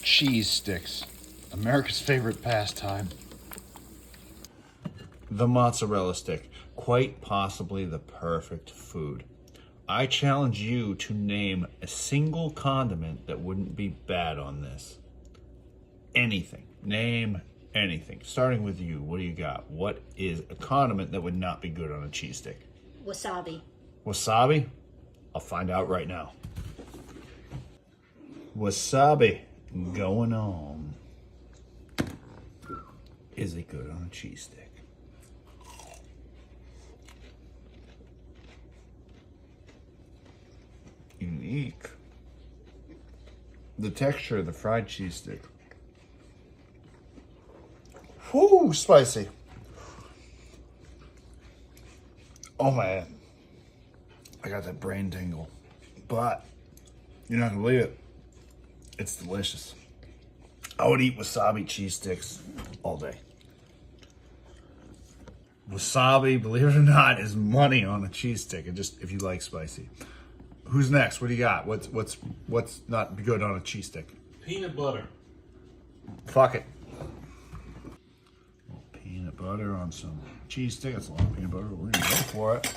cheese sticks, America's favorite pastime. The mozzarella stick, quite possibly the perfect food. I challenge you to name a single condiment that wouldn't be bad on this. Anything. Name anything. Starting with you, what do you got? What is a condiment that would not be good on a cheese stick? Wasabi. Wasabi? I'll find out right now. Wasabi going on. Is it good on a cheese stick? Unique. The texture of the fried cheese stick. Whoo, spicy. Oh man, I got that brain tingle. But you're not gonna believe it. It's delicious. I would eat wasabi cheese sticks all day. Wasabi, believe it or not, is money on a cheese stick. And just if you like spicy. Who's next? What do you got? What's not good on a cheese stick? Peanut butter. Fuck it. Peanut butter on some cheese stick. That's a lot of peanut butter. We're gonna go for it.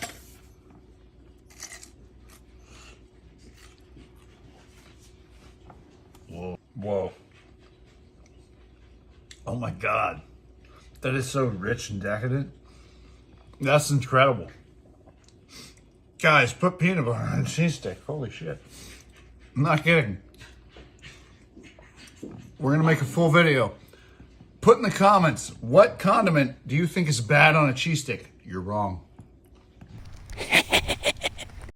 Whoa. Whoa. Oh my God. That is so rich and decadent. That's incredible. Guys, put peanut butter on a cheese stick. Holy shit. I'm not kidding. We're gonna make a full video. Put in the comments, what condiment do you think is bad on a cheese stick? You're wrong.